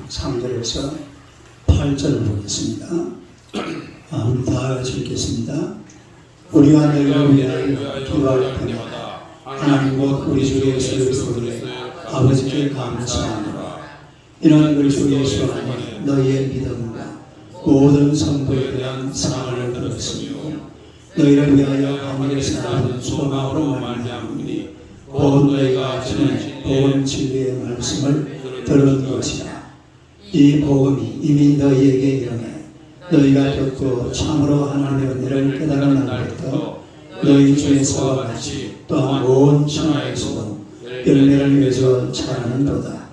3절에서 8절을 보겠습니다. 우리 다 같이 읽겠습니다. 우리가 너희를 위하여 기도할 때마다 하나님 곧 우리 주 예수 그리스도의 아버지께 감사하노라. 이는 우리 주 예수 안에 너희의 믿음과 모든 성도에 대한 사랑을 들었으며 너희를 위하여 하늘에서 나오는 소망으로 말미암으니 곧 너희가 전에 복음 진리의 말씀을 들은 것이라. 이 복음이 이미 너희에게 이르매 너희가 듣고 참으로 하나님의 은혜를 깨달은 날부터 너희 중에서와 같이 또한 온 천하에서도 열매를 맺어 자라는도다.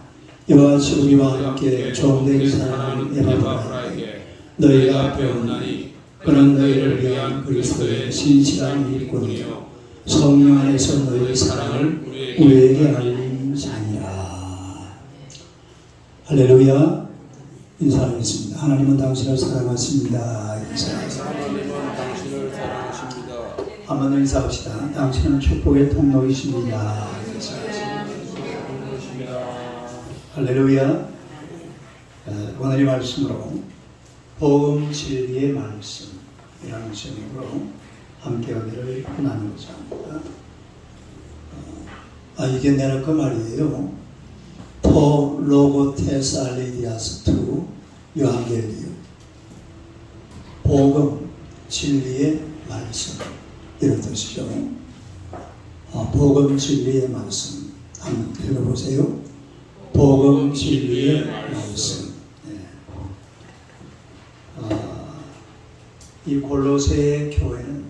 이와 같이 우리와 함께 종되게 사랑하는 에바브라에게 너희가 배웠나니 그는 너희를 위한 그리스도의 신실한 일꾼이요 성령 안에서 너희 사랑을 우리에게 알린 자니라. 할렐루야. 인사하겠습니다. 하나님은 당신을 사랑하십니다. 하나님은 당신을 사랑하십니다. 한번 더 인사합시다. 당신은 축복의 통로이십니다. 할렐루야. 오늘의 말씀으로 복음 진리의 말씀이라는 제목으로 함께 은혜를 나누고자 합니다. 이게 내가 그 말이에요. 토 로고 테스 알레디아스 투 요한겔리오 복음 진리의 말씀 이런 뜻이죠. 복음 진리의 말씀 한번 읽어보세요. 복음 진리의 말씀. 이 골로새 교회는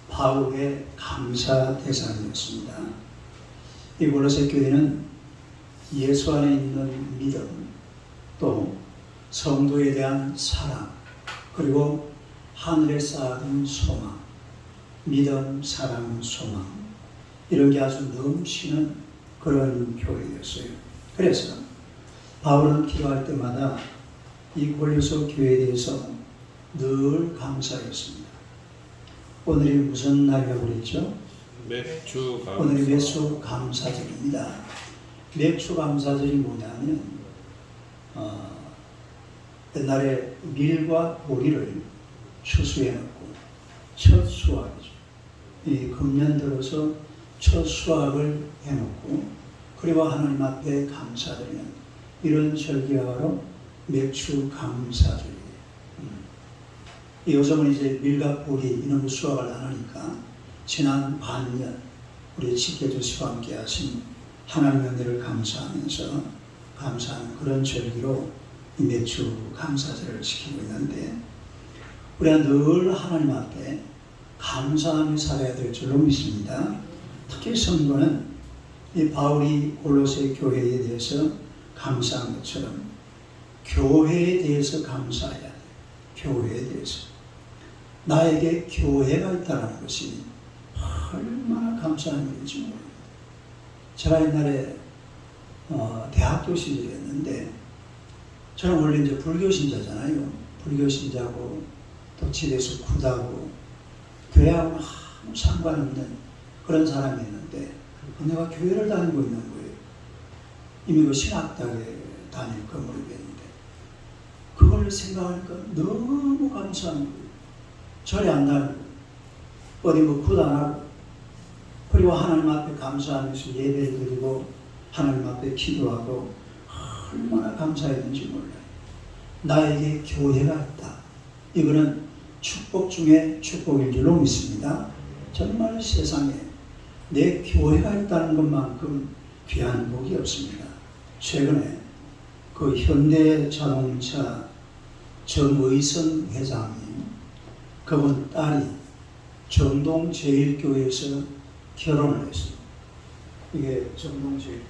바울의 감사 대상이었습니다. 이 골로새 교회는 예수 안에 있는 믿음, 또 성도에 대한 사랑, 그리고 하늘에 쌓아둔 소망, 믿음, 사랑, 소망, 이런 게 아주 넘치는 그런 교회였어요. 그래서 바울은 기도할 때마다 이 골로새 교회에 대해서 늘 감사했습니다. 오늘이 무슨 날이라고 그랬죠? 맥주 감사. 오늘이 맥주 감사절입니다. 맥주 감사절이 뭐냐면 옛날에 밀과 보리를 추수해 놓고 첫 수확이죠. 이 금년 들어서 첫 수확을 해놓고 그리고 하나님 앞에 감사드리는 이런 절기가 바로 맥주 감사절이에요. 요즘은 이제 밀과 보리 이런 수확을 안 하니까 지난 반년 우리 지켜주시고 함께 하신 하나님의 은혜를 감사하면서 감사하는 그런 절기로 이 맥주 감사절을 지키고 있는데 우리가 늘 하나님 앞에 감사하며 살아야 될 줄로 믿습니다. 특히 성도는 이 바울이 골로새 교회에 대해서 감사한 것처럼 교회에 대해서 감사해야 돼요. 교회에 대해서. 나에게 교회가 있다는 것이 얼마나 감사한 일인지 모릅니다. 제가 옛날에 대학교 시절이었는데 저는 원래 이제 불교 신자잖아요. 불교 신자고 또 집에서 굿하고 교회하고는 아무 상관없는 그런 사람이었는데 내가 교회를 다니고 있는 거예요. 이미 그 신학당에 다닐 그 무렵이었는데 그걸 생각하니까 너무 감사한 거예요. 절에 안 다니고 어디 뭐 굿 안 하고 그리고 하나님 앞에 감사하면서 예배를 드리고 하나님 앞에 기도하고 얼마나 감사했는지 몰라요. 나에게 교회가 있다. 이거는 축복 중에 축복인 줄로 믿습니다. 정말 세상에 내 교회가 있다는 것만큼 귀한 복이 없습니다. 최근에 그 현대자동차 정의선 회장님 그분 딸이 정동제일교회에서 결혼을 했어요. 이게 정동제일교회인데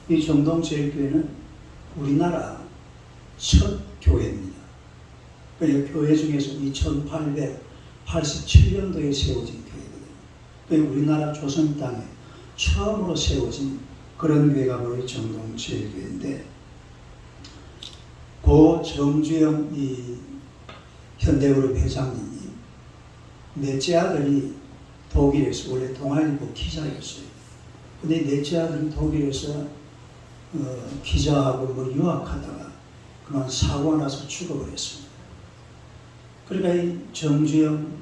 이 정동제일교회는 우리나라 첫 교회입니다. 그러니까 교회 중에서 2887년도에 세워진 교회거든요. 그러니까 우리나라 조선 땅에 처음으로 세워진 그런 교회가 바로 정동제일교회인데 고 정주영 이 현대그룹 회장님이 넷째 아들이 독일에서 원래 동아일보 기자였어요. 근데 넷째 아들이 독일에서 기자하고 뭐 유학하다가 그만 사고가 나서 죽어버렸습니다. 그러니까 이 정주영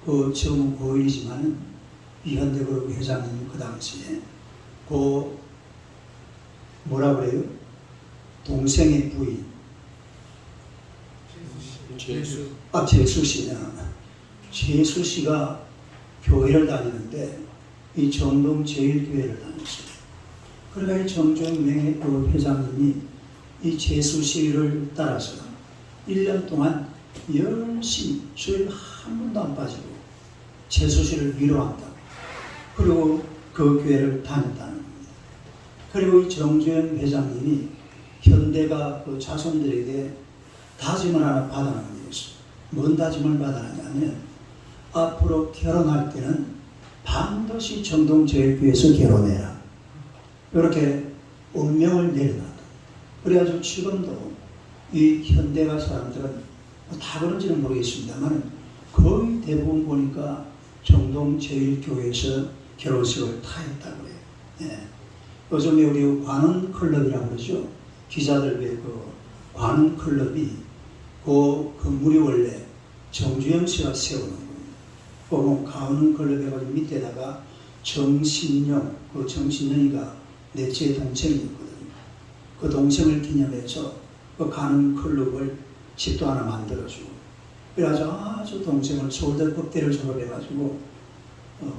그 지금은 고인이지만 이 현대그룹 회장님 그 당시에 그 뭐라 그래요? 동생의 부인 재수 씨냐. 재수 씨가 교회를 다니는데 이 정동 제일교회를 다녔어요. 그러니까 이 정주영 그 회장님이 이 재수 씨를 따라서 1년 동안 열심히 주일 한 번도 안 빠지고 재수 씨를 위로한다고. 그리고 그 교회를 다녔다는 겁니다. 그리고 이 정주영 회장님이 현대가 그 자손들에게 다짐을 하나 받아놓은 게 있어요. 뭔 다짐을 받아놨냐면 앞으로 결혼할 때는 반드시 정동제일교회에서 결혼해라. 이렇게 운명을 내려놨다. 그래가지고 지금도 이 현대가 사람들은 다 그런지는 모르겠습니다만 거의 대부분 보니까 정동제일교회에서 결혼식을 다 했다고 해요. 예. 요즘에 우리 관훈클럽이라고 그러죠. 기자들 외에 그 관훈클럽이 그 건물이 원래 정주영 씨가 세우는 거예요. 그 관훈클럽 해가지고 밑에다가 정신영, 그 정신영이가 넷째 동생이 있거든요. 그 동생을 기념해서 그 관훈클럽을 집도 하나 만들어주고, 그래가지고 아주 동생을 서울대 법대를 졸업해가지고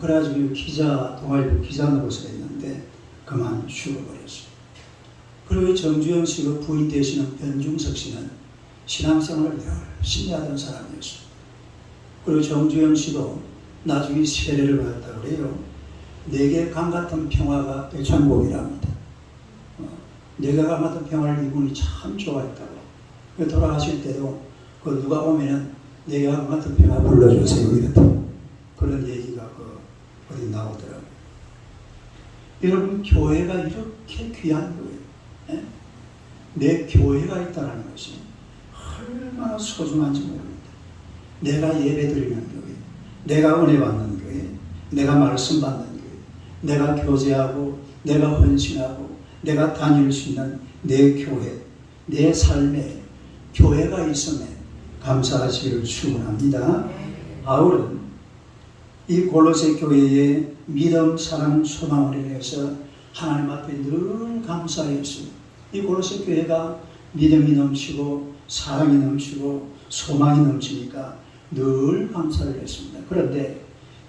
그래가지고 기자 동아일보 기자 노릇을 했는데 그만 죽어버렸어요. 그리고 정주영 씨가 부인 되시는 변중석 씨는 신앙생활을 열심히 하던 사람이었어요. 그리고 정주영 씨도 나중에 세례를 받았다고 그래요. 내게 강같은 평화가 애창곡이랍니다. 내게 강같은 평화를 이분이 참 좋아했다고. 돌아가실 때도 그 누가 오면은 내게 강같은 평화 불러주세요. 이렇게 그런 얘기가 어디 나오더라고요. 여러분, 교회가 이렇게 귀한 거예요. 예? 내 교회가 있다는 것이 얼마나 소중한지 모릅니다. 내가 예배드리는 교회, 내가 은혜 받는 교회, 내가 말씀 받는 교회, 내가 교제하고 내가 헌신하고 내가 다닐 수 있는 내 교회, 내 삶에 교회가 있음에 감사하시기를 축원합니다. 바울은 이 골로새 교회의 믿음, 사랑, 소망을 인해서 하나님 앞에 늘 감사했습니다. 이 골로새 교회가 믿음이 넘치고 사랑이 넘치고 소망이 넘치니까 늘 감사를 했습니다. 그런데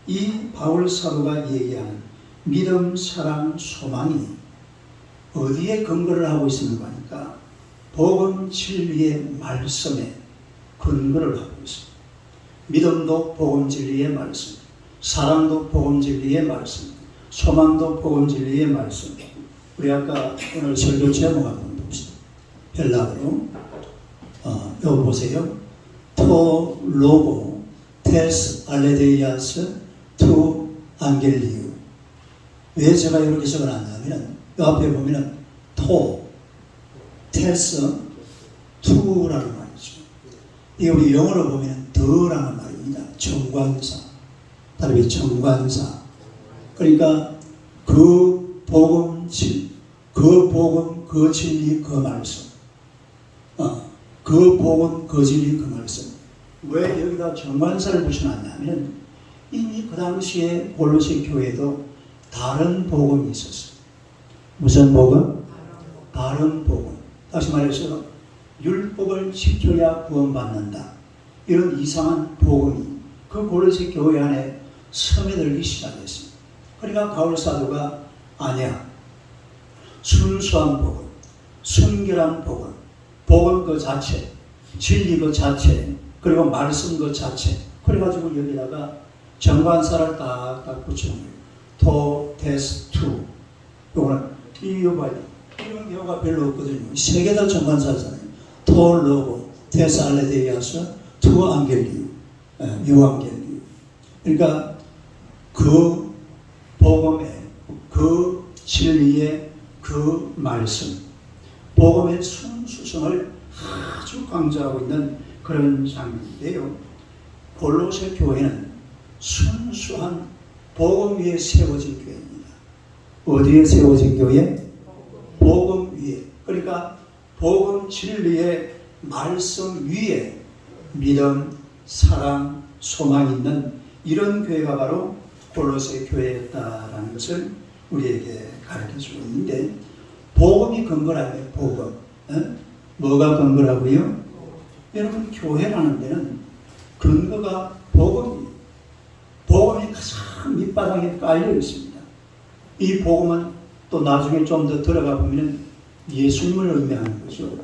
이 바울 사도가 얘기하는 믿음, 사랑, 소망이 어디에 근거를 하고 있는 거니까 복음 진리의 말씀에 근거를 하고 있습니다. 믿음도 복음 진리의 말씀, 사랑도 복음 진리의 말씀, 소망도 복음 진리의 말씀. 우리 아까 오늘 설교 제목 한번 봅시다. 헬라어로 여기 보세요. 토 로고 테스 알레데이아스 투 안겔리우. 왜 제가 이렇게 적어놨냐면 이 앞에 보면은 토 테스 투라는 말이죠. 이게 우리 영어로 보면 더라는 말입니다. 정관사. 다르게 정관사. 그러니까 그 복음, 그 복음, 그 진리, 그 말씀. 그 복음, 그 진리, 그 말씀. 왜 여기다 정관사를 붙여놨냐면 이미 그 당시에 골로새 교회도 다른 복음이 있었어요. 무슨 복음? 다른 복음. 다시 말해서 율법을 지켜야 구원받는다. 이런 이상한 복음이 그 골로새 교회 안에 스며들기 시작했습니다. 그러니까 바울 사도가 아니야. 순수한 복음, 순결한 복음, 복음 그 자체, 진리 그 자체, 그리고 말씀 그 자체. 그래가지고 여기다가 정관사를 딱딱 붙이는 거예요. 토, 테스, 투. 요거는 이거 봐요. 이런 경우가 별로 없거든요. 세 개 다 정관사잖아요. 토, 로고, 테스, 알레데이아스, 투, 안겔리우, 유안겔리우. 그러니까 그 복음의 그 진리의 그 말씀, 복음의 순수성을 아주 강조하고 있는 그런 장면인데요. 골로새 교회는 순수한 복음 위에 세워진 교회입니다. 어디에 세워진 교회? 복음 위에 그러니까 복음 진리의 말씀 위에 믿음, 사랑, 소망이 있는 이런 교회가 바로 골로새 교회였다라는 것을 우리에게 가르쳐주고 있는데, 복음이 근거라며. 복음. 뭐가 근거라고요? 여러분, 교회라는 데는 근거가 복음이에요. 복음이 가장 밑바닥에 깔려 있습니다. 이 복음은 또 나중에 좀 더 들어가 보면 예수님을 의미하는 거죠.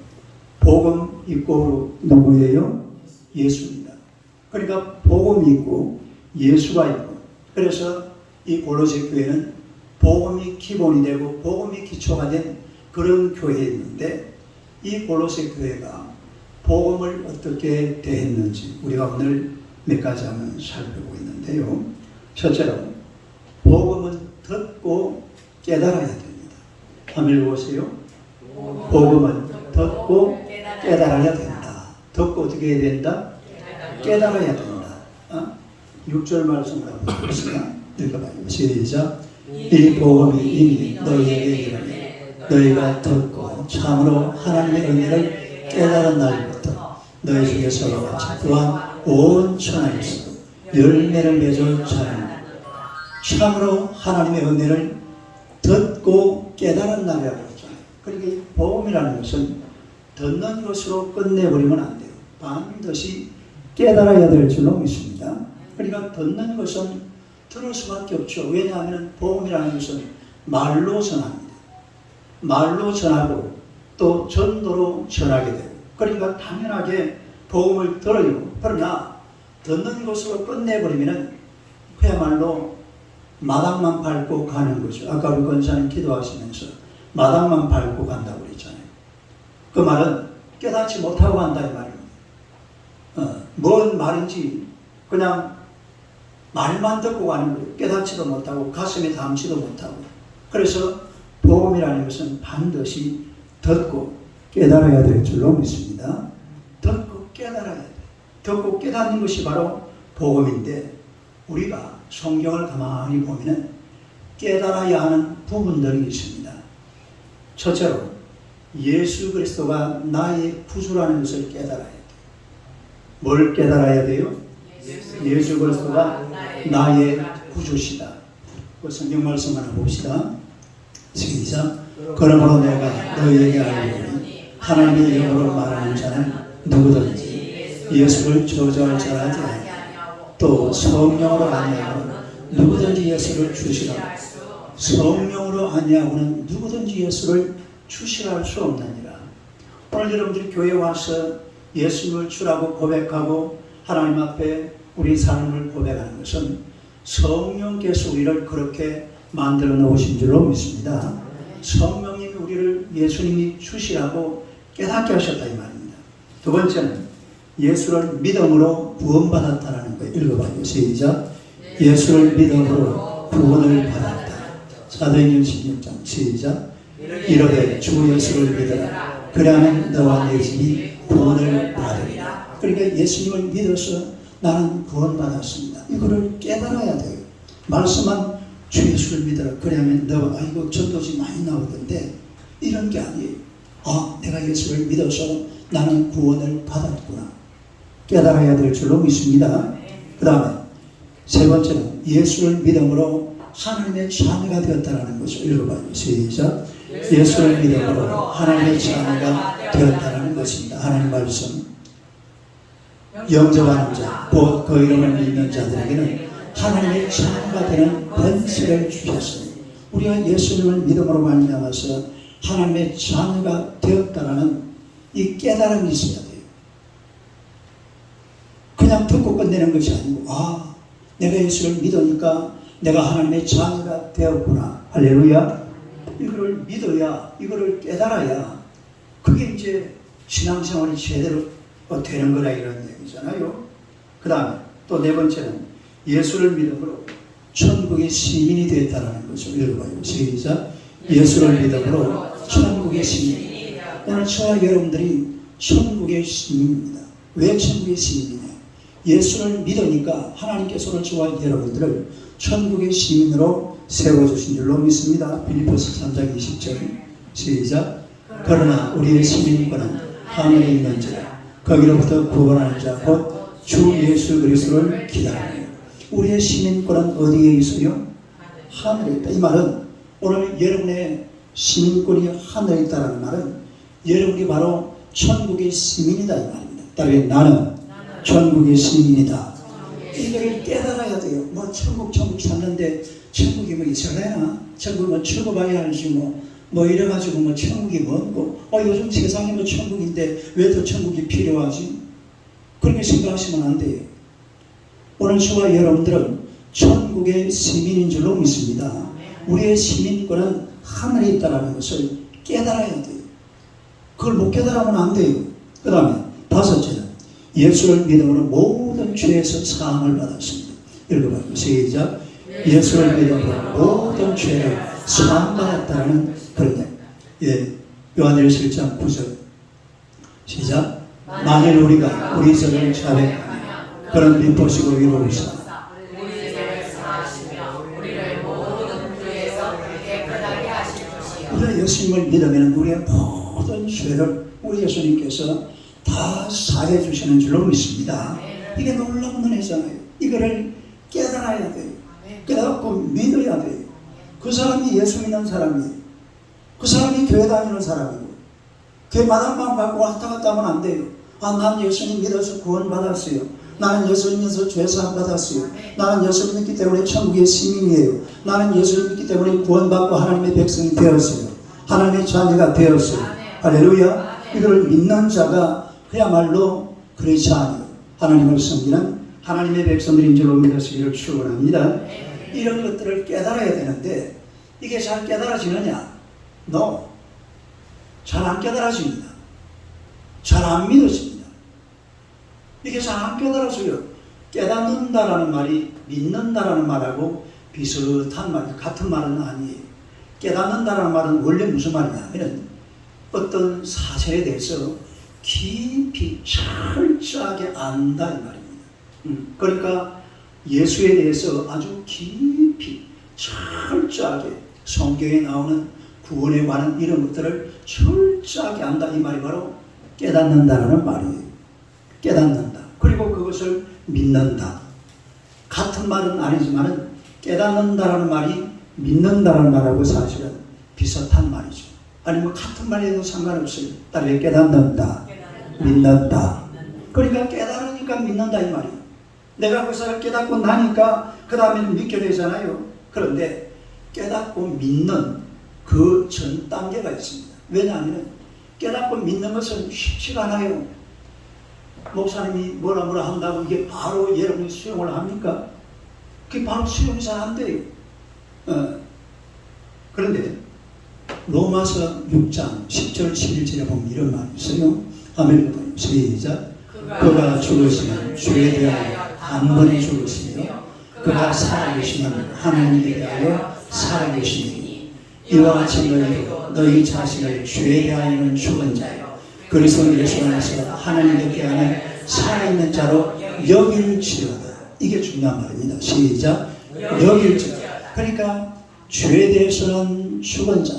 복음 있고 누구예요? 예수입니다. 그러니까 복음이 있고 예수가 있고, 그래서 이 골로새 교회는 복음이 기본이 되고 복음이 기초가 된 그런 교회였는데, 이 골로새 교회가 복음을 어떻게 대했는지 우리가 오늘 몇 가지 한번 살펴보고 있는데요. 첫째로, 복음은 듣고 깨달아야 됩니다. 한번 읽어보세요. 복음은 듣고 깨달아야 된다. 듣고 어떻게 해야 된다? 깨달아야 된다. 6절 말씀을 한번 봅시다. 읽어봐요. 시작. 이 복음이 이미 너희에게 이르매 너희가 듣고 참으로 하나님의 은혜를 깨달은 날부터 너희 중에서 또한 온 천하에서 열매를 맺을 자는 참으로 하나님의 은혜를 듣고 깨달은 날이라고 했잖아요. 그러니까 이 복음이라는 것은 듣는 것으로 끝내버리면 안 돼요. 반드시 깨달아야 될 줄로 믿습니다. 그러니까 듣는 것은 들을 수밖에 없죠. 왜냐하면 복음이라는 것은 말로 전합니다. 말로 전하고 또 전도로 전하게 되고, 그러니까 당연하게 복음을 들어요. 그러나 듣는 것으로 끝내버리면 그야말로 마당만 밟고 가는 거죠. 아까 우리 권사님 기도하시면서 마당만 밟고 간다고 그랬잖아요. 그 말은 깨닫지 못하고 간다 이 말입니다. 뭔 말인지 그냥 말만 듣고 가는 거예요. 깨닫지도 못하고 가슴에 담지도 못하고. 그래서 복음이라는 것은 반드시 듣고 깨달아야 될 줄로 믿습니다. 듣고 깨달아야 돼요. 듣고 깨닫는 것이 바로 복음인데, 우리가 성경을 가만히 보면 깨달아야 하는 부분들이 있습니다. 첫째로, 예수 그리스도가 나의 구주라는 것을 깨달아야 돼요. 뭘 깨달아야 돼요? 예수 그리스도가 나의 구주시다. 그 성경 말씀 하나 봅시다. 시작. 그러므로 내가 너희에게 알리오니 하나님의 이름으로 말하는 자는 누구든지 예수를 저주할 자라지 아니하고 또 성령으로 아니하고는 누구든지 예수를 주시라. 성령으로 아니하고는 누구든지 예수를 주시할 수 없느니라. 오늘 여러분들이 교회에 와서 예수님을 주라고 고백하고 하나님 앞에 우리 삶을 고백하는 것은 성령께서 우리를 그렇게 만들어 놓으신 줄로 믿습니다. 성령님이 우리를 예수님이 주시라고 깨닫게 하셨다 이 말입니다. 두 번째는 예수를 믿음으로 구원받았다라는 거예요. 읽어봐요. 시작. 예수를 믿음으로 구원을 받았다. 사도행전 16장 시작. 이르되 주 예수를 믿어라. 그리하면 너와 내 집이 구원을 받으리라. 그러니까 예수님을 믿어서 나는 구원받았습니다. 이거를 깨달아야 돼요. 말씀만 주 예수를 믿어라. 그러면 너와, 이거 전도지 많이 나오던데 이런 게 아니에요. 내가 예수를 믿어서 나는 구원을 받았구나. 깨달아야 될 줄로 믿습니다. 그 다음에 세 번째는 예수를 믿음으로 하나님의 자녀가 되었다는 것을 읽어봐요. 시작. 예수를 믿음으로 하나님의 자녀가 되었다는 것입니다. 하나님 말씀. 영접하는 자, 곧 그 이름을 믿는 자들에게는 하나님의 자녀가 되는 권세를 주셨으니, 우리가 예수님을 믿음으로 말미암아서 하나님의 자녀가 되었다라는 이 깨달음이 있어야 돼요. 그냥 듣고 끝내는 것이 아니고, 내가 예수를 믿으니까 내가 하나님의 자녀가 되었구나. 할렐루야. 이거를 믿어야, 이거를 깨달아야 그게 이제 신앙생활이 제대로 되는 거라 이런 얘기잖아요. 그 다음에 또 네 번째는 예수를 믿음으로 천국의 시민이 되었다는 것을 읽어봐요. 시작. 예수를 믿음으로 천국의 시민. 오늘 저와 여러분들이 천국의 시민입니다. 왜 천국의 시민이냐? 예수를 믿으니까 하나님께서는 저와 여러분들을 천국의 시민으로 세워주신 줄로 믿습니다. 빌립보서 3장 20절 시작. 그러나 우리의 시민권은 하늘에 있는지라 거기로부터 구원하는 자 곧 주 예수 그리스도를 기다려요. 우리의 시민권은 어디에 있어요? 하늘에 있다. 이 말은 오늘 여러분의 시민권이 하늘에 있다는 말은 여러분이 바로 천국의 시민이다 이 말입니다. 따라서 나는 천국의 시민이다. 이걸 깨달아야 돼요. 뭐 천국 찾는데 천국이 뭐 있을래나? 천국 뭐 죽어봐야 알지 뭐 이래가지고 뭐 천국이 뭔고? 요즘 세상이 뭐 천국인데 왜 더 천국이 필요하지? 그렇게 생각하시면 안 돼요. 오늘 저와 여러분들은 천국의 시민인 줄로 믿습니다. 우리의 시민권은 하늘에 있다는 것을 깨달아야 돼요. 그걸 못 깨달으면 안 돼요. 그 다음에 다섯째는 예수를 믿음으로 모든 죄에서 사함을 받았습니다. 읽어봐요. 시작. 예수를 믿음으로 모든 죄를 사함받았다는 그런 요한일서 1장 9절 시작. 만일 우리가 우리 죄를 자백하며 그런 미보시고 위로우사 우리가 예수님을 믿으면 우리의 모든 죄를 우리 예수님께서 다 사해 주시는 줄로 믿습니다. 이게 놀라운 은혜잖아요. 이거를 깨달아야 돼요. 깨닫고 믿어야 돼요. 그 사람이 예수 믿는 사람이에요. 그 사람이 교회 다니는 사람이고 교회 마당만 받고 왔다 갔다 하면 안 돼요. 난 예수님 믿어서 구원 받았어요. 나는 예수님 믿어서 죄사함 받았어요. 나는 예수님 믿기 때문에 천국의 시민이에요. 나는 예수님 믿기 때문에 구원받고 하나님의 백성이 되었어요. 하나님의 자녀가 되었어요. 할렐루야. 이걸 믿는 자가 그야말로 그렇지 않아요. 하나님을 섬기는 하나님의 백성들인 줄로 믿으시기를 축원합니다. 이런 것들을 깨달아야 되는데 이게 잘 깨달아지느냐? No. 잘 안 깨달아집니다. 잘 안 믿어집니다. 이게 잘 안 깨달아져요. 깨닫는다라는 말이 믿는다라는 말하고 비슷한 말이 같은 말은 아니에요. 깨닫는다라는 말은 원래 무슨 말이냐면 어떤 사실에 대해서 깊이 철저하게 안다 이 말입니다. 그러니까 예수에 대해서 아주 깊이 철저하게 성경에 나오는 구원에 관한 이런 것들을 철저하게 안다 이 말이 바로 깨닫는다라는 말이에요. 깨닫는다. 그리고 그것을 믿는다. 같은 말은 아니지만 깨닫는다라는 말이 믿는다라는 말하고 사실은 비슷한 말이죠. 아니 뭐 같은 말이라도 상관없어요. 따르게 깨닫는다. 믿는다. 그러니까 깨달으니까 믿는다 이 말이에요. 내가 그것을 깨닫고 나니까 그 다음에는 믿게 되잖아요. 그런데 깨닫고 믿는 그 전 단계가 있습니다. 왜냐하면 깨닫고 믿는 것은 쉽지가 않아요. 목사님이 뭐라 한다고 이게 바로 여러분이 수용을 합니까? 그게 바로 수용이 잘 안 돼요. 그런데 로마서 6장 10절 11절에 보면 이런 말이 있어요. 아멘. 시작. 그가 죽으시면 죄에 대하여 단번에 죽으시며 그가 살아계시면 하나님에 대하여 살아계시니 이와 같이 너희도 너희 자신을 죄에 대하여는 죽은 자요 그리스도 예수 안에서 하나님께 안에 살아있는 자로 여길지어다. 이게 중요한 말입니다. 시작. 여길지어다. 그러니까 죄에 대해서는 죽은 자.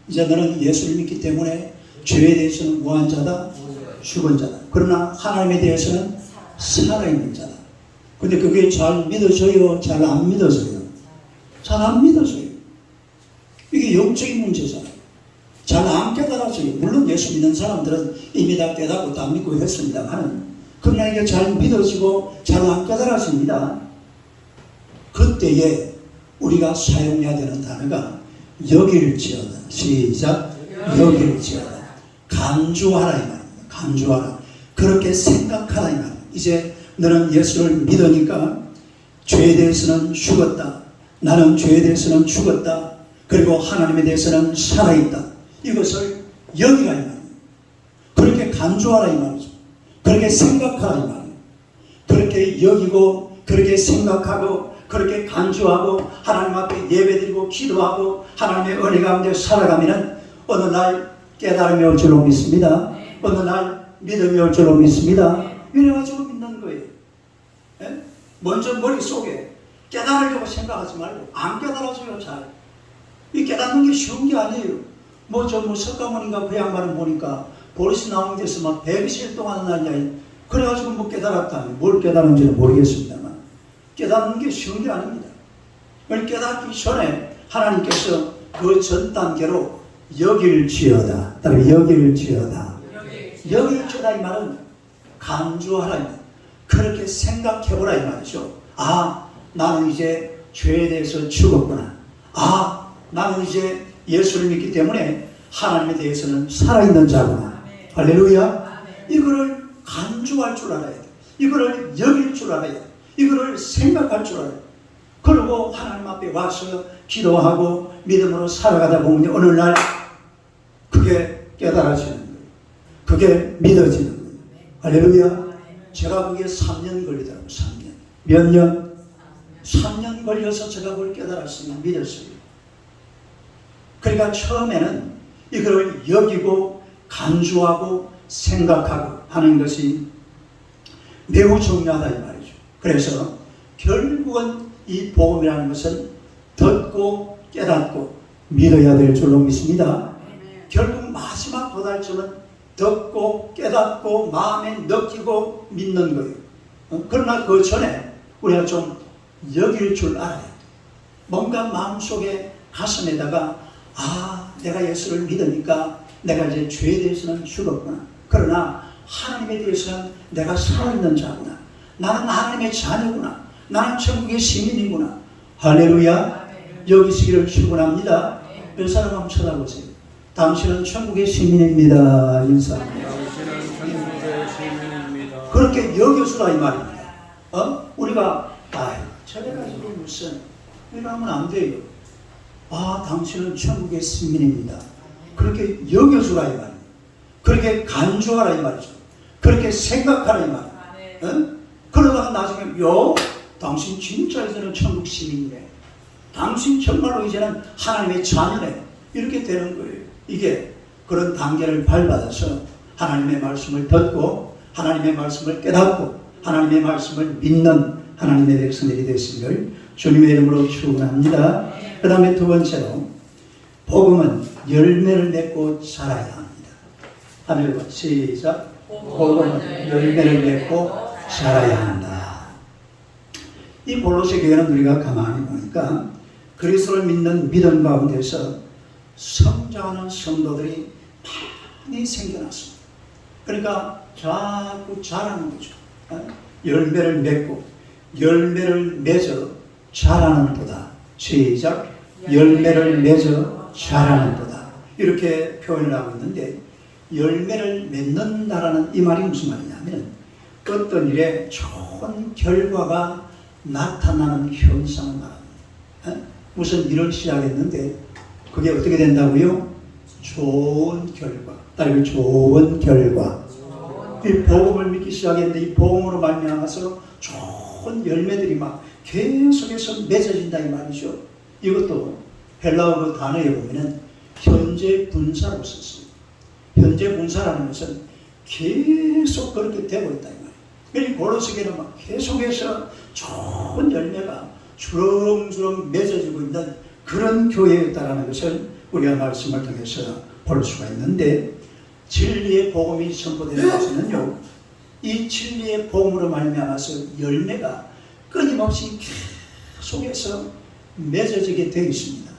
이제 너는 예수를 믿기 때문에 죄에 대해서는 무한 자다, 죽은 자다. 그러나 하나님에 대해서는 살아있는 자다. 근데 그게 잘 믿어져요? 잘 안 믿어져요? 잘 안 믿어져요. 이게 영적인 문제잖아요. 잘 안 깨달아져요. 물론 예수 믿는 사람들은 이미 다 깨닫고 다 믿고 했습니다만 그러나 이게 잘 믿어지고 잘 안 깨달아집니다. 그때에 우리가 사용해야 되는 단어가 여길지어다. 시작. 여길지어다. 간주하라 이 말입니다. 간주하라. 그렇게 생각하라 이 말입니다. 이제 너는 예수를 믿으니까 죄에 대해서는 죽었다. 나는 죄에 대해서는 죽었다. 그리고 하나님에 대해서는 살아있다. 이것을 여기라 이 말입니다. 그렇게 간주하라 이 말이죠. 그렇게 생각하라 이 말이에요. 그렇게 여기고 그렇게 생각하고 그렇게 간주하고 하나님 앞에 예배드리고 기도하고 하나님의 은혜 가운데 살아가면 어느 날 깨달음이 올 줄로 믿습니다. 어느 날 믿음이 올 줄로 믿습니다. 이래가지고 믿는 거예요. 예? 먼저 머릿속에 깨달으려고 생각하지 말고 안 깨달아져요. 잘. 이 깨닫는 게 쉬운 게 아니에요. 뭐 석가모니가 그 양반을 보니까 보리스 나온 데서 막 100일 동안 하는 날이 그래가지고 뭐 깨달았다면 뭘 깨달은지는 모르겠습니다만 깨닫는 게 쉬운 게 아닙니다. 그걸 깨닫기 전에 하나님께서 그 전 단계로 여길지어다. 따로 여길지어다. 여길지어다 이 말은 간주하라 이 말. 그렇게 생각해보라 이 말이죠. 아, 나는 이제 죄에 대해서 죽었구나. 아, 나는 이제 예수를 믿기 때문에 하나님에 대해서는 살아있는 자구나. 할렐루야. 이거를 간주할 줄 알아야 돼. 이거를 여길 줄 알아야 돼. 이거를 생각할 줄 알아야 돼. 그리고 하나님 앞에 와서 기도하고 믿음으로 살아가다 보면 어느 날 그게 깨달아지는 거예요. 그게 믿어지는 거예요. 할렐루야. 제가 그게 3년 걸리더라고요. 3년. 몇 년? 3년 걸려서 제가 그걸 깨달았으면 믿었어요. 그러니까 처음에는 이걸 여기고 간주하고 생각하고 하는 것이 매우 중요하다 이 말이죠. 그래서 결국은 이 복음이라는 것은 듣고 깨닫고 믿어야 될 줄로 믿습니다. 결국 마지막 도달점은 듣고 깨닫고 마음에 느끼고 믿는 거예요. 그러나 그 전에 우리가 좀 여길 줄 알아야 돼요. 뭔가 마음속에 가슴에다가 아, 내가 예수를 믿으니까 내가 이제 죄에 대해서는 죽었구나. 그러나 하나님에 대해서는 내가 살아있는 자구나. 나는 하나님의 자녀구나. 나는 천국의 시민이구나. 할렐루야. 여기 시기를 축원합니다. 몇 사람 한번 쳐다보세요. 당신은 천국의 시민입니다. 인사. 당신은 천국의 시민입니다. 그렇게 여겨주라 이 말입니다. 우리가 저래가지고 무슨 이러면 안 돼요. 아, 당신은 천국의 시민입니다. 그렇게 여겨주라 이 말입니다. 그렇게 간주하라 이 말이죠. 그렇게 생각하라 이 말이에요. 그러다가 나중에 당신 진짜 이제는 천국 시민이네. 당신 정말로 이제는 하나님의 자녀네. 이렇게 되는 거예요. 이게 그런 단계를 밟아서 하나님의 말씀을 듣고 하나님의 말씀을 깨닫고 하나님의 말씀을 믿는 하나님의 백성들이 되시기를 주님의 이름으로 축원합니다. 그 다음에 두 번째로 복음은 열매를 맺고 자라야 합니다. 하늘과 시작. 복음은 열매를 맺고 자라야 한다. 이 골로새 교회는 우리가 가만히 보니까 그리스도를 믿는 믿음 가운데서 성장하는 성도들이 많이 생겨났습니다. 그러니까 자꾸 자라는 거죠. 열매를 맺고 열매를 맺어 자라는 도다. 시작. 열매를 맺어 자라는 도다. 이렇게 표현을 하고 있는데 열매를 맺는다라는 이 말이 무슨 말이냐면 어떤 일에 좋은 결과가 나타나는 현상을 말합니다. 무슨 일을 시작했는데 그게 어떻게 된다고요? 좋은 결과. 따르면 좋은 결과. 이 복음을 믿기 시작했는데 이 복음으로 말미암아서 좋은 열매들이 막 계속해서 맺어진다 이 말이죠. 이것도 헬라어 그 단어에 보면은 현재 분사로 썼어요. 현재 분사라는 것은 계속 그렇게 되고 있다 이 말이에요. 그러니까 골로새계는 막 계속해서 좋은 열매가 주렁주렁 맺어지고 있는 그런 교회였다라는 것을 우리가 말씀을 통해서 볼 수가 있는데 진리의 복음이 선포되는 것은요, 이 진리의 복음으로 말미암아서 열매가 끊임없이 계속해서 맺어지게 되어 있습니다.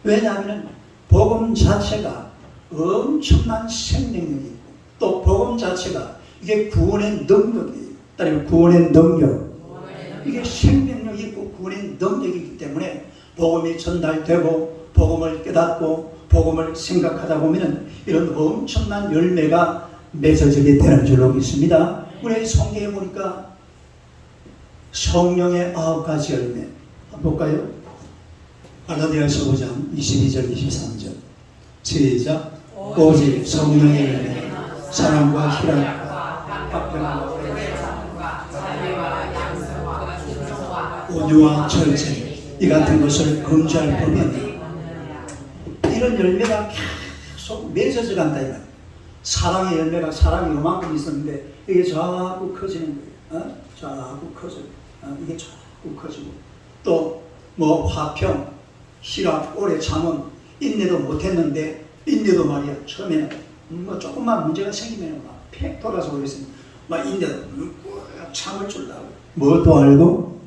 왜냐하면 복음 자체가 엄청난 생명력이 있고 또 복음 자체가 이게 구원의 능력이에요. 따르면 구원의 능력. 이게 생명력이 있고 구원의 능력이기 때문에 복음이 전달되고 복음을 깨닫고 복음을 생각하다 보면 이런 엄청난 열매가 맺어지게 되는 줄로 믿습니다. 우리 성경에 보니까 성령의 9가지 열매 한번 볼까요? 갈라디아서 5장 22절 23절 시작. 오직 성령의 열매 사랑과 희락과 화평과 온유와 절제 이 같은 것을 금지할 법이니 이런 열매가 계속 맺어져 간다 이 말이에요. 사랑의 열매가 사랑이 요만큼 있었는데 이게 자꾸 커지는 거예요. 자꾸 커져요. 이게 자꾸 커지고 또 뭐 화평, 희락, 오래 참음, 인내도 못했는데 인디도 말이야 처음에는 뭐 조금만 문제가 생기면 막 팩 돌아서 그랬으면 막 인디도 참을 줄 알고 뭣도 알고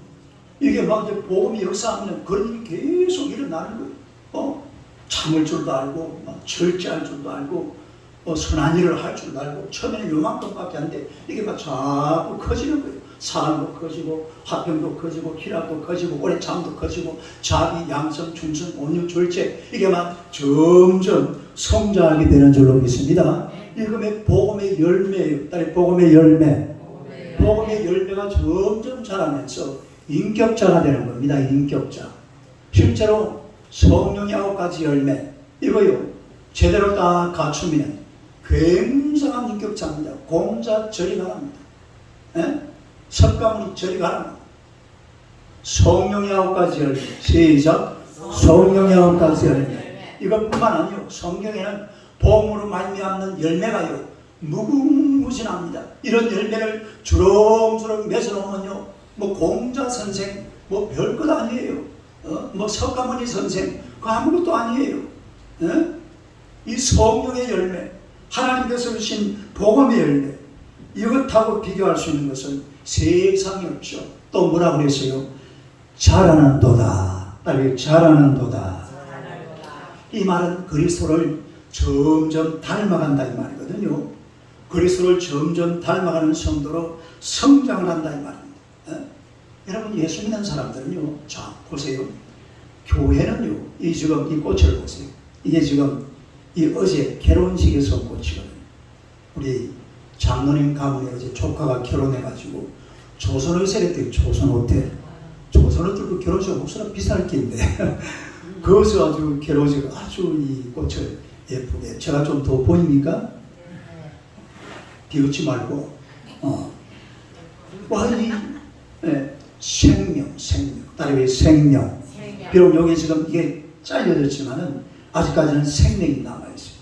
이게 막 이제 복음이 역사하면 그런 일이 계속 일어나는 거예요. 참을 줄도 알고 막 절제할 줄도 알고 선한 일을 할 줄도 알고 처음에는 요만큼밖에 안 돼. 이게 막 자꾸 커지는 거예요. 사랑도 커지고 화평도 커지고 희락도 커지고 오래 참도 커지고 자비, 양성, 충성, 온유, 절제 이게 막 점점 성장하게 되는 줄로 믿습니다. 이게 복음의 열매예요. 딸이 복음의 열매. 복음의 열매가 점점 자라면서 인격자가 되는 겁니다. 인격자. 실제로 성령의 9가지 열매 이거요. 제대로 다 갖추면 굉장한 인격자입니다. 공자 저리 가랍니다. 석가모니 저리 가랍니다. 성령의 9가지 열매. 시작. 성령의 9가지 열매. 이것뿐만 아니요. 성경에는 복음으로 말미암는 열매가요. 무궁무진합니다. 이런 열매를 주렁주렁 맺어놓으면요. 뭐 공자 선생 뭐 별것 아니에요. 뭐 석가모니 선생 그 아무것도 아니에요. 이 성령의 열매, 하나님께서 주신 복음의 열매, 이것하고 비교할 수 있는 것은 세상에 없죠. 또 뭐라고 그랬어요? 자라는도다. 빨리 자라는도다. 이 말은 그리스도를 점점 닮아간다 이 말이거든요. 그리스도를 점점 닮아가는 성도로 성장을 한다 이 말입니다. 여러분 예수 믿는 사람들은요, 자 보세요. 교회는요, 이 지금 이 꽃을 보세요. 이게 지금 이 어제 결혼식에서 온 꽃이거든요. 우리 장로님 가문에 어제 조카가 결혼해가지고 조선의세 했대요. 조선호텔. 조선호텔 결혼식 목소리가 비쌀 낀데 거기서 아주 결혼식 아주 이 꽃을 예쁘게. 제가 좀 더 보입니까? 비웃지 말고 완전히 생명. 딸의 생명. 비록 여기 지금 이게 잘려졌지만은 아직까지는 생명이 남아있어요.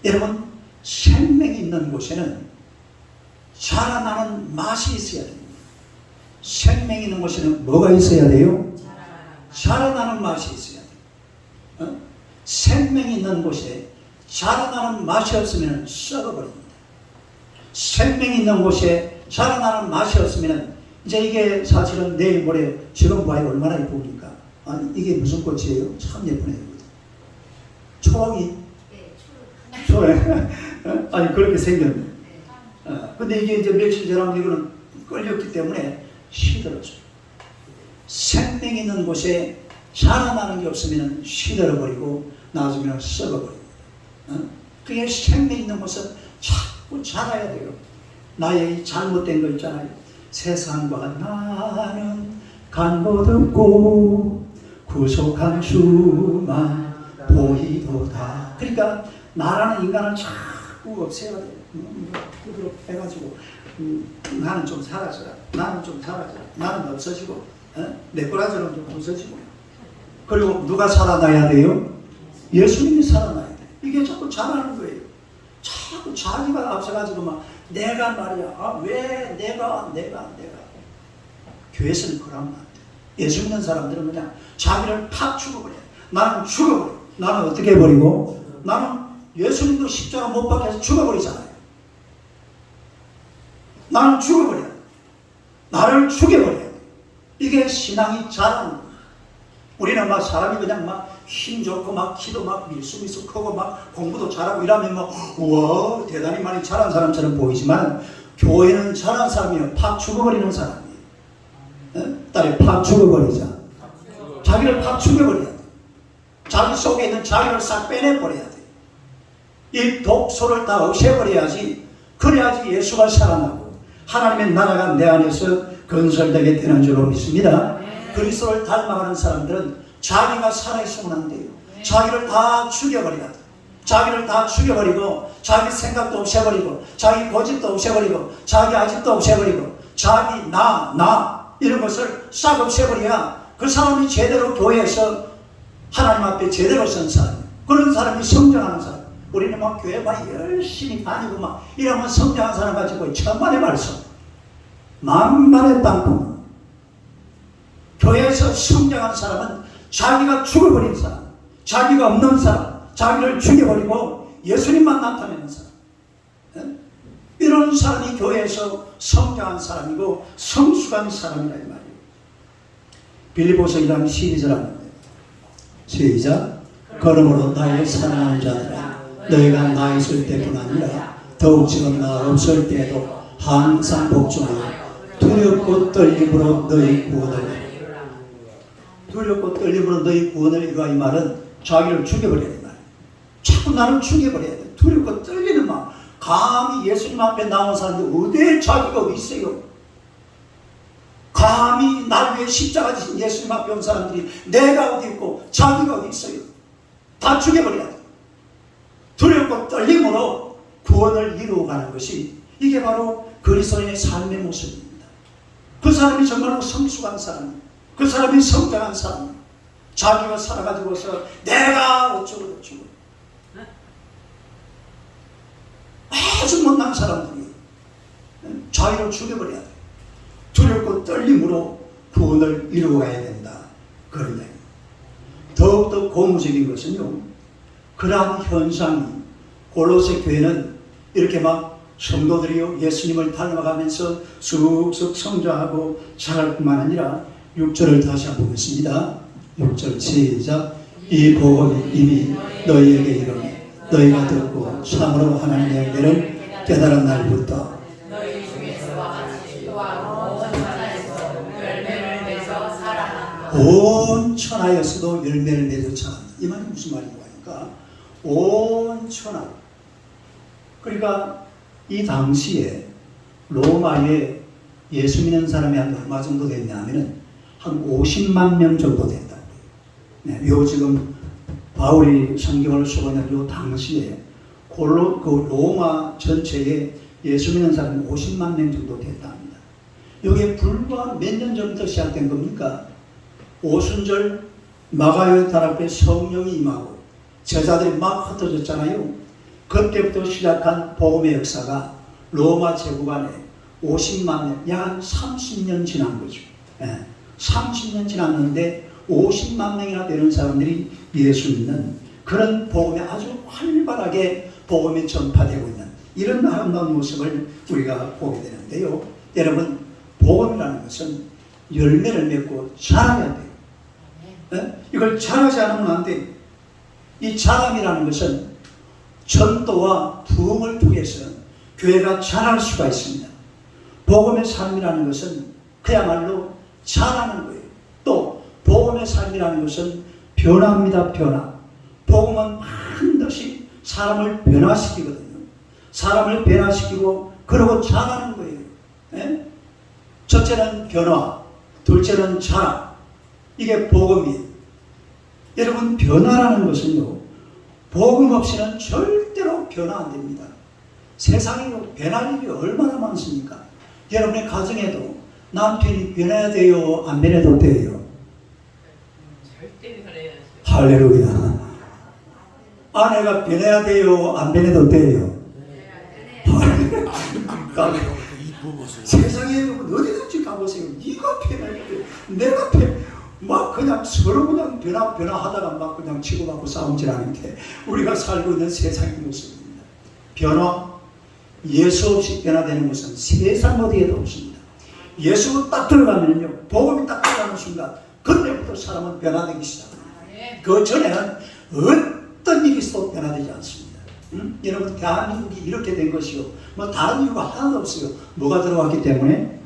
여러분 생명이 있는 곳에는 자라나는 맛이 있어야 됩니다. 생명이 있는 곳에는 뭐가 있어야 돼요? 자라나는 맛이 있어야 돼요. 생명이 있는 곳에 자라나는 맛이 없으면 썩어버립니다. 생명이 있는 곳에 자라나는 맛이 없으면 이제 이게 사실은 내일 모레 지금 봐요. 얼마나 예쁩니까? 아니 이게 무슨 꽃이에요? 참 예쁘네요. 초록이? 네, 초록. 아니 그렇게 생겼네. 근데 이게 이제 며칠 지나면 이거는 끌렸기 때문에 시들어져요. 생명 있는 곳에 자라나는 게 없으면 시들어버리고 나중에는 썩어버립니다. 그게 생명 있는 곳은 자꾸 자라야 돼요. 나의 잘못된 거 있잖아요. 세상과 나는 간 것 없고 구속한 주만 보이도다. 그러니까 나라는 인간을 자꾸 없애야 돼요. 그대로 해가지고 나는 좀 사라져라. 나는 좀 사라져라. 나는 없어지고 내 거라처럼 좀 없어지고. 그리고 누가 살아나야 돼요? 예수님이 살아나야 돼요. 이게 자꾸 자라는 거예요. 자꾸 자기가 앞서가지고 막 내가 말이야. 왜 내가. 교회에서는 그러면 안 돼. 예수 믿는 사람들은 그냥 자기를 팍 죽어버려. 나는 죽어버려. 나는 어떻게 해버리고? 나는 예수님도 십자가 못 박혀서 죽어버리잖아요. 나는 죽어버려. 나를 죽여버려. 이게 신앙이 자라는 거야. 우리는 막 사람이 그냥 막 힘 좋고 막 키도 막 밀수밀수 크고 막 공부도 잘하고 이러면 막 우와 대단히 많이 잘한 사람처럼 보이지만 교회는 잘한 사람이요. 팍 죽어버리는 사람이에요. 딸이 팍 죽어버리자. 자기를 팍 죽여버려야 돼. 자기 속에 있는 자기를 싹 빼내버려야 돼. 이 독소를 다 없애버려야지. 그래야지 예수가 살아나고 하나님의 나라가 내 안에서 건설되게 되는 줄로 믿습니다. 그리스도를 닮아가는 사람들은 자기가 살아있으면 안 돼요. 자기를 다 죽여버려야 돼. 자기를 다 죽여버리고 자기 생각도 없애버리고 자기 고집도 없애버리고 자기 아집도 없애버리고 자기 나 이런 것을 싹 없애버려야 그 사람이 제대로 교회에서 하나님 앞에 제대로 선 사람, 그런 사람이 성장하는 사람. 우리는 막 교회 막 열심히 다니고 막 이러면 성장한 사람 가지고 천만의 말씀, 만만의 땅콩. 교회에서 성장한 사람은 자기가 죽어버린 사람, 자기가 없는 사람, 자기를 죽여버리고 예수님만 나타내는 사람. 이런 사람이 교회에서 성장한 사람이고 성숙한 사람이라 이 말이에요. 빌립보서 1장 12절 하는데 시작. 그러므로 나의 사랑하는 자들아 너희가 나 있을 때뿐 아니라 더욱 지금 나 없을 때에도 항상 복종하여 두렵고 떨림으로 너희 구원을 두렵고 떨림으로 너희 구원을 이루어. 이 말은 자기를 죽여버려야 돼. 자꾸 나를 죽여버려야 돼. 두렵고 떨리는 마음. 감히 예수님 앞에 나온 사람들 어디에 자기가 어디 있어요? 감히 날 위해 십자가 지신 예수님 앞에 온 사람들이 내가 어디 있고 자기가 어디 있어요? 다 죽여버려야 돼. 두렵고 떨림으로 구원을 이루어가는 것이 이게 바로 그리스도인의 삶의 모습입니다. 그 사람이 정말로 성숙한 사람, 그 사람이 성장한 사람, 자기가 살아가지고서 내가 어쩌고 저쩌고 아주 못난 사람들이 자기를 죽여버려야 돼. 두렵고 떨림으로 구원을 이루어가야 된다. 그런 얘기입니다. 더욱더 고무적인 것은요, 그러한 현상이 골로새 교회는 이렇게 막 성도들이요 예수님을 닮아가면서 쑥쑥 성장하고 자랄 뿐만 아니라 6절을 다시 한번 보겠습니다. 6절 시작. 이 복음이 이미 너희에게 이르니 너희가 듣고 참으로 하나님의 은혜를 깨달은 날부터 너희 중에서와 같이 또한 온 천하에서 열매를 맺어 살아난다. 온 천하에서도 열매를 맺어 자란다. 이 말이 무슨 말인가 하니까 온 천하. 그러니까 이 당시에 로마에 예수 믿는 사람이 한 얼마 정도 됐냐면은 한 50만 명 정도 된다. 네, 요 지금 바울이 성경을 쓰고 있는 요 당시에 그 로마 전체에 예수 믿는 사람이 50만 명 정도 됐답니다. 이게 불과 몇 년 전부터 시작된 겁니까? 오순절 마가요단 앞에 성령이 임하고 제자들이 막 흩어졌잖아요. 그때부터 시작한 복음의 역사가 로마 제국 안에 50만 명, 약 30년 지난 거죠. 30년 지났는데 50만 명이나 되는 사람들이 예수 믿는 그런 복음에 아주 활발하게 복음이 전파되고 있는 이런 아름다운 모습을 우리가 보게 되는데요. 여러분, 복음이라는 것은 열매를 맺고 자라야 돼요. 이걸 자라지 않으면 안 돼요. 이 자람이라는 것은 전도와 부흥을 통해서 교회가 자랄 수가 있습니다. 복음의 삶이라는 것은 그야말로 자라는 거예요. 또 복음의 삶이라는 것은 변화입니다. 변화. 복음은 반드시 사람을 변화시키거든요. 사람을 변화시키고 그러고 자라는 거예요. 예? 첫째는 변화, 둘째는 자라. 이게 복음이에요. 여러분, 변화라는 것은요, 복음 없이는 절대로 변화 안 됩니다. 세상에 변할 일이 얼마나 많습니까? 여러분의 가정에도 남편이 변해야 돼요? 안 변해도 돼요? 절대 변해야죠. 할렐루야. 아내가 변해야 돼요? 안 변해도 돼요? 세상에 어디든지 가보세요. 네가 변할 때 내가 막 그냥 서로 그냥 변화하다가 막 그냥 치고받고 싸움질 않는데 우리가 살고 있는 세상의 모습입니다. 변화, 예수 없이 변화되는 것은 세상 어디에도 없습니다. 예수 딱 들어가면요, 복음이 딱 들어가는 순간 그때부터 사람은 변화되기 시작합니다. 그 전에는 어떤 일이 있어도 변화되지 않습니다. 여러분, 대한민국이 이렇게 된 것이요, 뭐 다른 이유가 하나도 없어요. 뭐가 들어왔기 때문에?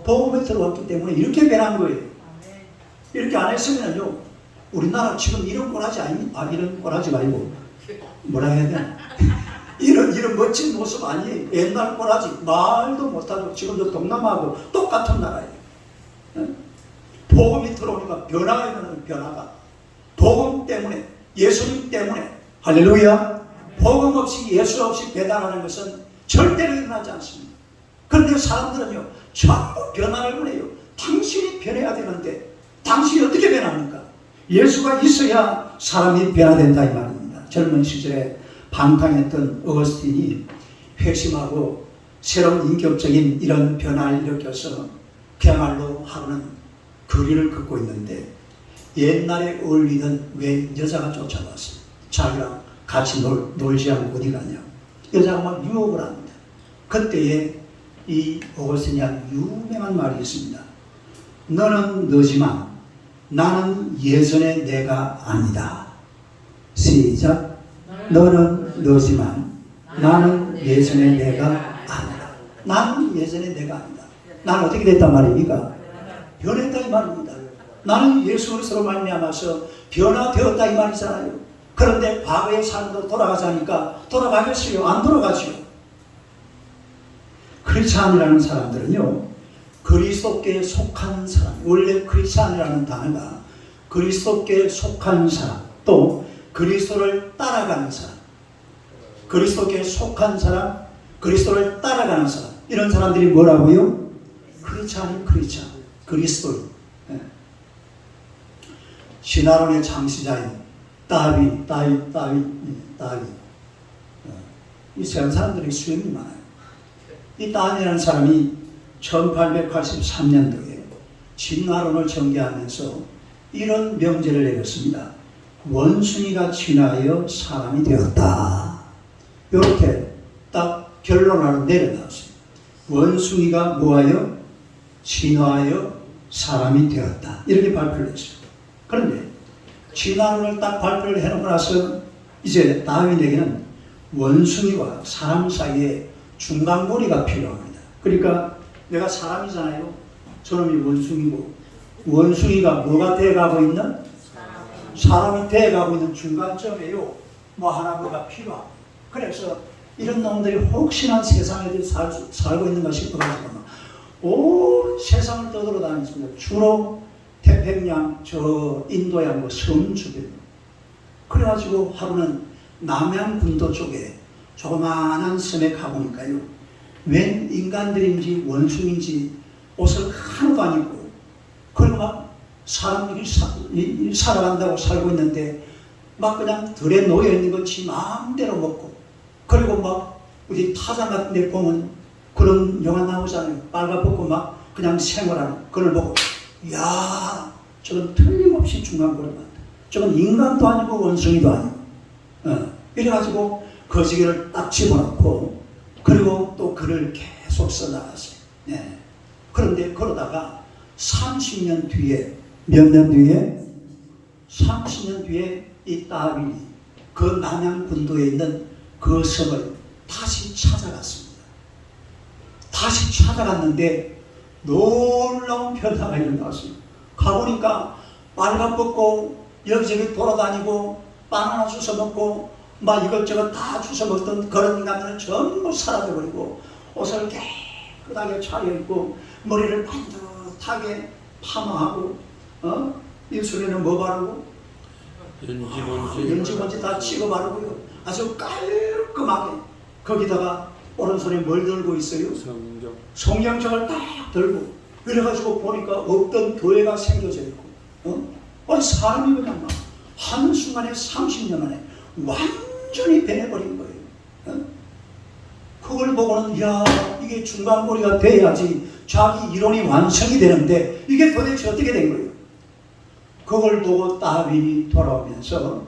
복음이 들어왔기 때문에 이렇게 변한 거예요. 이렇게 안 했으면요, 우리나라 지금 이런 꼬라지 아닙니까? 이런 꼬라지 말고 뭐라 해야 되나? 이런 멋진 모습 아니에요. 옛날 꼬라지 말도 못하고 지금도 동남아하고 똑같은 나라예요. 복음이 들어오니까 변화가 일어나는 변화가 복음 때문에, 예수님 때문에. 할렐루야. 복음 없이, 예수 없이 배달하는 것은 절대로 일어나지 않습니다. 그런데 사람들은요, 전부 변화를 원해요. 당신이 변해야 되는데 당신이 어떻게 변합니까? 예수가 있어야 사람이 변화된다 이 말입니다. 젊은 시절에 방탕했던 어거스틴이 회심하고 새로운 인격적인 이런 변화를 일으켜서 그야말로 하루는 거리를 걷고 있는데 옛날에 어울리던 외 여자가 쫓아왔어요. 자기랑 같이 놀지 않고 어디 가냐. 여자가 막 유혹을 합니다. 그때에 이 오거스틴이 유명한 말이 있습니다. 너는 너지만 나는 예전의 내가 아니다. 시작. 너는 너지만 나는 예전의 내가 아니다. 나는 예전의 내가 아니다. 나는 어떻게 됐단 말입니까? 변했다 이 말입니다. 나는 예수 그리스도로 말미암아서 변화되었다 이 말이잖아요. 그런데 과거의 삶으로 돌아가자니까 돌아가겠어요? 안 돌아가지요? 크리스찬이라는 사람들은요, 그리스도께 속한 사람, 원래 크리스찬이라는 단어가 그리스도께 속한 사람, 또 그리스도를 따라가는 사람, 그리스도께 속한 사람, 그리스도를 따라가는 사람, 이런 사람들이 뭐라고요? 크리스찬, 그리스도인. 신화론의 창시자인 다윗. 이 세상 사람들이 수염이 많아요. 이 다윗이라는 사람이 1883년도에 진화론을 전개하면서 이런 명제를 내렸습니다. 원숭이가 진화하여 사람이 되었다. 이렇게 딱 결론으로 내려놨어요. 원숭이가 뭐하여? 진화하여 사람이 되었다. 이렇게 발표를 했어요. 그런데 진화론을 딱 발표를 해놓고 나서 이제 다윈에게는 원숭이와 사람 사이에 중간고리가 필요합니다. 그러니까 내가 사람이잖아요. 저놈이 원숭이고, 원숭이가 뭐가 돼가고 있는? 사람이 돼가고 있는 중간점이에요. 뭐 하나 뭐가 필요합니다. 그래서 이런 놈들이 혹시나 세상에 살고 있는가 싶어가지고 온 세상을 떠돌아다녔습니다. 주로 태평양, 저 인도야 뭐 섬 주변. 그래가지고 하루는 남양군도 쪽에 조그마한 섬에 가보니까요, 웬 인간들인지 원숭인지 옷을 하나도 안 입고, 그리고 막 사람들이 살아간다고 살고 있는데 막 그냥 들에 놓여있는 거 지 마음대로 먹고, 그리고 막 우리 타장 같은 데 보면 그런 영화 나오잖아요. 빨가벗고 막 그냥 생활하는 그걸 보고, 이야, 저건 틀림없이 중간고리 같다. 저건 인간도 아니고 원숭이도 아니고. 이래가지고 거시기를 딱 집어넣고, 그리고 또 글을 계속 써나갔어요. 네. 그런데 그러다가 30년 뒤에, 몇 년 뒤에? 30년 뒤에 이 다윗이 그 남양군도에 있는 그 섬을 다시 찾아갔습니다. 다시 찾아갔는데 놀라운 변화가 일어났어요. 가보니까 빨가벗고 여기저기 돌아다니고 바나나 주워 먹고 막 이것저것 다 주워 먹던 그런 인간들은 전부 사라져버리고, 옷을 깨끗하게 차려입고 머리를 반듯하게 파마하고, 입술에는 뭐 바르고? 연지먼지 다 찍어 바르고요. 아주 깔끔하게. 거기다가 오른손에 뭘 들고 있어요? 성경책을 딱 들고. 이래가지고 보니까 없던 교회가 생겨져 있고, 아니 사람이 그냥 막 한순간에 30년 만에 완전히 변해버린 거예요. 그걸 보고는, 이야, 이게 중간고리가 돼야지 자기 이론이 완성이 되는데 이게 도대체 어떻게 된 거예요? 그걸 보고 다윈이 돌아오면서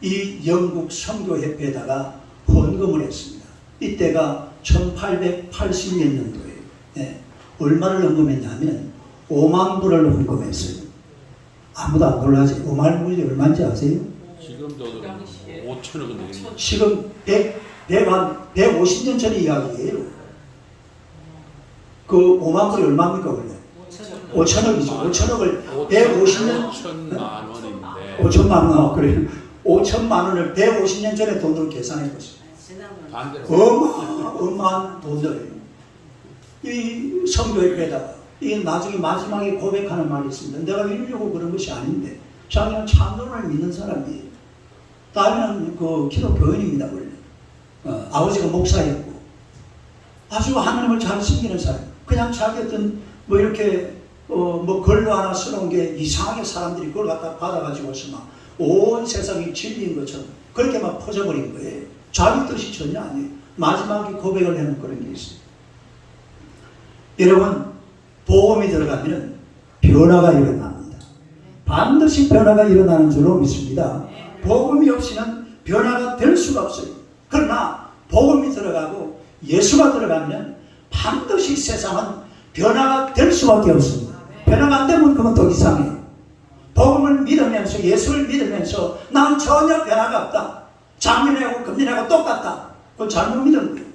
이 영국 선교협회에다가 헌금을 했습니다. 이때가 1880몇 년도예요. 네. 얼마를 헌금했냐면 5만 불을 헌금했어요. 아무도 안 놀라지. 5만 불이 얼마인지 아세요? 지금도 5천억은 되겠네요. 지금 150년 전의 이야기예요. 그 5만 불이 얼마입니까 원래? 5천억이죠. 5천억을 150년 5천만 원인데 5천만 원. 그래요. 5천만 원을 150년 전에 돈으로 계산해 보세요. 반대로 어마어마한 돈들. 이 성교협회에다가 이 나중에 마지막에 고백하는 말이 있습니다. 내가 이러려고 그런 것이 아닌데 자기는 참론을 믿는 사람이에요. 다윗은 그 기독교인입니다 원래. 아버지가 목사였고 아주 하나님을 잘 섬기는 사람. 그냥 자기 어떤 뭐 이렇게 뭐 글로 하나 써놓은 게 이상하게 사람들이 그걸 갖다 받아가지고서 막 온 세상이 진리인 것처럼 그렇게 막 퍼져버린 거예요. 자기 뜻이 전혀 아니에요. 마지막에 고백을 해놓은 그런 게 있어요. 여러분, 복음이 들어가면 변화가 일어납니다. 반드시 변화가 일어나는 줄로 믿습니다. 복음이 없이는 변화가 될 수가 없어요. 그러나 복음이 들어가고 예수가 들어가면 반드시 세상은 변화가 될 수밖에 없습니다. 변화가 안 되면 그건 더 이상해요. 복음을 믿으면서 예수를 믿으면서 나는 전혀 변화가 없다. 작년하고 금년하고 똑같다. 그건 잘못 믿은 거예요.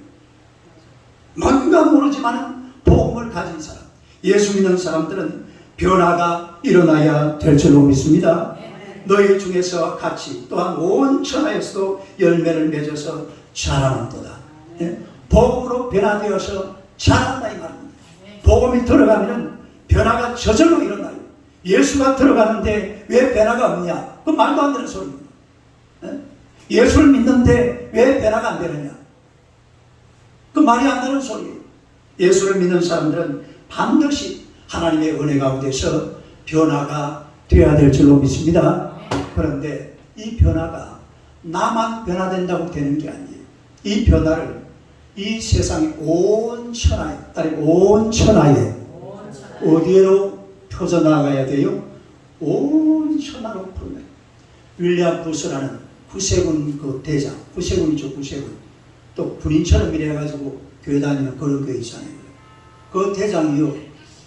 뭔가 모르지만 복음을 가진 사람, 예수 믿는 사람들은 변화가 일어나야 될 줄로 믿습니다. 너희 중에서 같이 또한 온 천하에서도 열매를 맺어서 자라는도다. 예? 복음으로 변화되어서 자란다 이 말입니다. 복음이 들어가면 변화가 저절로 일어나요. 예수가 들어가는데 왜 변화가 없냐? 그 말도 안 되는 소리입니다. 예? 예수를 믿는데 왜 변화가 안 되느냐? 그 말이 안 되는 소리예요. 예수를 믿는 사람들은 반드시 하나님의 은혜 가운데서 변화가 되어야 될 줄로 믿습니다. 그런데 이 변화가 나만 변화된다고 되는 게 아니에요. 이 변화를 이 세상의 온 천하에, 온 천하에 어디로 펴져나가야 돼요? 온 천하로 풀어요. 윌리엄 부스라는 구세군 그 대장, 구세군이죠, 구세군. 또 군인처럼 일해가지고 교회 다니는 그런 교회 있잖아요. 그 대장이요,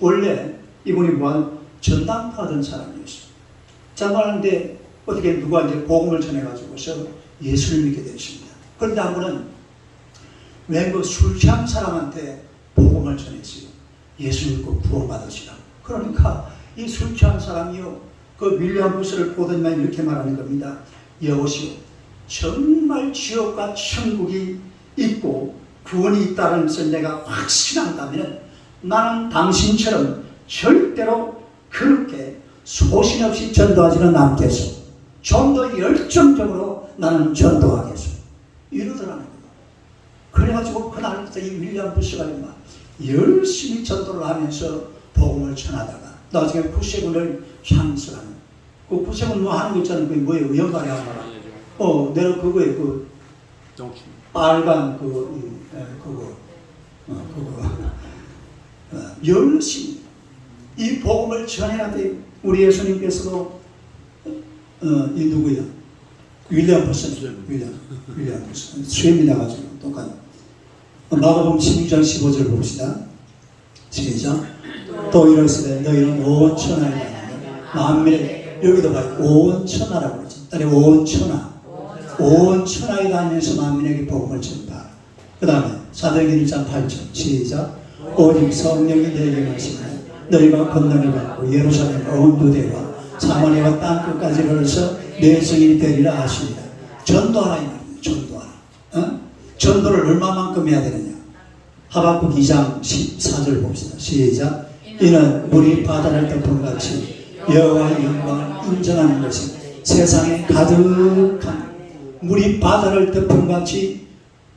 원래 이분이 전담하던 사람이었어요. 전담하는데 어떻게 누구한테 복음을 전해가지고서 예수를 믿게 되었습니다. 그런데 한 번은 웬 술 취한 사람한테 복음을 전했어요. 예수 믿고 구원받으시라. 그러니까 이 술 취한 사람이요, 그 윌리엄 부스를 보더니만 이렇게 말하는 겁니다. 여보시오, 정말 지옥과 천국이 있고 구원이 있다는 것을 내가 확신한다면 나는 당신처럼 절대로 그렇게 소신 없이 전도하지는 않겠소. 좀 더 열정적으로 나는 전도하겠소. 이러더라는 거예요. 그래가지고 그날부터 이 윌리엄 부스가 열심히 전도를 하면서 복음을 전하다가 나중에 구세군을 창설하는, 그 구세군 뭐 하는 거 있잖아요. 그게 뭐예요? 연말에 하나. 내가 그거에 그 빨간 그거 열심히 이 복음을 전해야 돼. 우리 예수님께서도 이 누구야? 윌리엄 부스, 윌리엄 부스 수염이 나가지고 똑같아. 마가복음 12장 15절 봅시다. 시작. 또 이럴시되 너희는 온 천하에 만민의, 여기도 봐요. 온 천하라고 그러죠. 온 천하. 온 천하에 다니면서 만민에게 복음을 전파. 그 다음에 사도행전 1장 8절 시작. 오직 성령이 내게 하시면 너희가 권능을 받고 예루살렘 온 유대와 사마리아와 땅끝까지 이르러서 내 증인이 되리라 하십니다. 전도하라 이 말입니다. 전도하라. 전도를 얼마만큼 해야 되느냐? 하박국 2장 14절 봅시다. 시작. 이는 물이 바다를 덮은 같이 여호와의 영광을 인정하는 것이 세상에 가득한, 물이 바다를 덮은 같이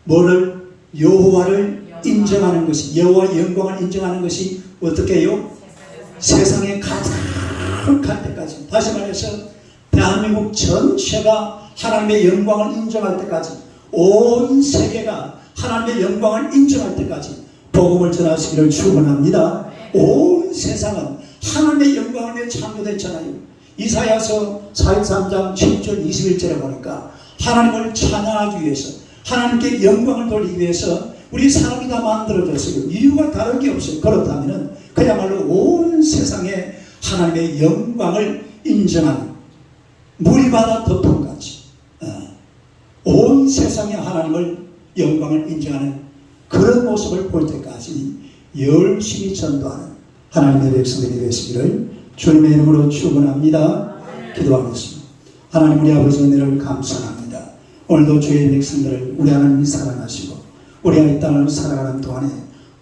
뭐를? 여호와를 인정하는 것이, 여호와의 영광을 인정하는 것이 어떻게 해요? 세상에 가득할 때까지. 다시 말해서 대한민국 전체가 하나님의 영광을 인정할 때까지, 온 세계가 하나님의 영광을 인정할 때까지 복음을 전하시기를 축원합니다. 온 세상은 하나님의 영광을 위해 창조됐잖아요. 이사야서 43장 7절 21절에 보니까 하나님을 찬양하기 위해서, 하나님께 영광을 돌리기 위해서 우리 사람이 다 만들어졌어요. 이유가 다른 게 없어요. 그렇다면 그야말로 온 세상에 하나님의 영광을 인정하는, 물이 바다 덮은 같이 온 세상에 하나님을 영광을 인정하는 그런 모습을 볼 때까지 열심히 전도하는 하나님의 백성들이 되시기를 주님의 이름으로 축원합니다. 기도하겠습니다. 하나님, 우리 아버지 은혜를 감사합니다. 오늘도 주의 백성들을 우리 하나님이 사랑하시고 우리가 이 땅을 살아가는 동안에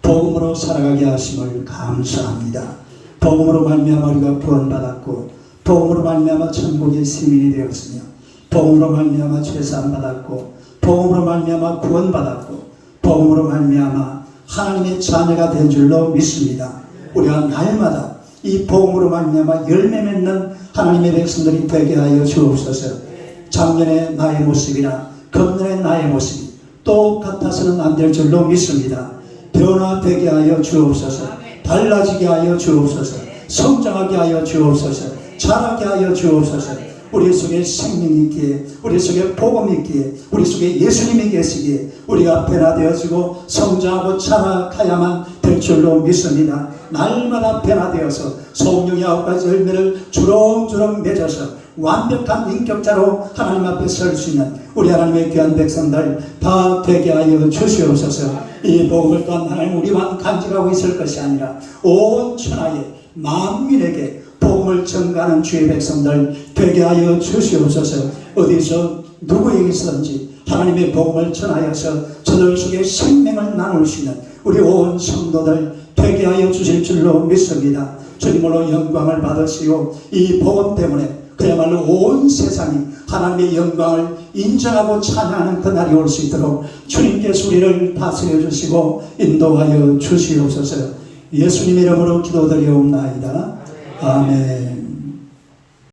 복음으로 살아가게 하심을 감사합니다. 복음으로 말미암아 우리가 구원받았고, 복음으로 말미암아 천국의 시민이 되었으며, 복음으로 말미암아 죄사함 받았고, 복음으로 말미암아 구원받았고, 복음으로 말미암아 하나님의 자녀가 된 줄로 믿습니다. 우리가 날마다 이 복음으로 말미암아 열매 맺는 하나님의 백성들이 되게 하여 주옵소서. 작년의 나의 모습이나 금년의 나의 모습이 똑같아서는 안 될 줄로 믿습니다. 변화되게 하여 주옵소서. 달라지게 하여 주옵소서. 성장하게 하여 주옵소서. 자라게 하여 주옵소서. 우리 속에 생명이 있기에, 우리 속에 복음이 있기에, 우리 속에 예수님이 계시기에 우리가 변화되어지고 성장하고 자라가야만 될 줄로 믿습니다. 날마다 변화되어서 성령의 9가지 열매를 주렁주렁 맺어서 완벽한 인격자로 하나님 앞에 설 수 있는 우리 하나님의 귀한 백성들 다 되게 하여 주시옵소서. 이 복음을 또한 하나님 우리만 간직하고 있을 것이 아니라 온 천하에 만민에게 복음을 전가하는 주의 백성들 되게 하여 주시옵소서. 어디서 누구에게서든지 하나님의 복음을 전하여서 저들 속에 생명을 나눌 수 있는 우리 온 성도들 되게 하여 주실 줄로 믿습니다. 주님으로 영광을 받으시고 이 복음 때문에 그야말로 온 세상이 하나님의 영광을 인정하고 찬양하는 그날이 올 수 있도록 주님께서 우리를 다스려 주시고 인도하여 주시옵소서. 예수님 이름으로 기도드리옵나이다. 아멘.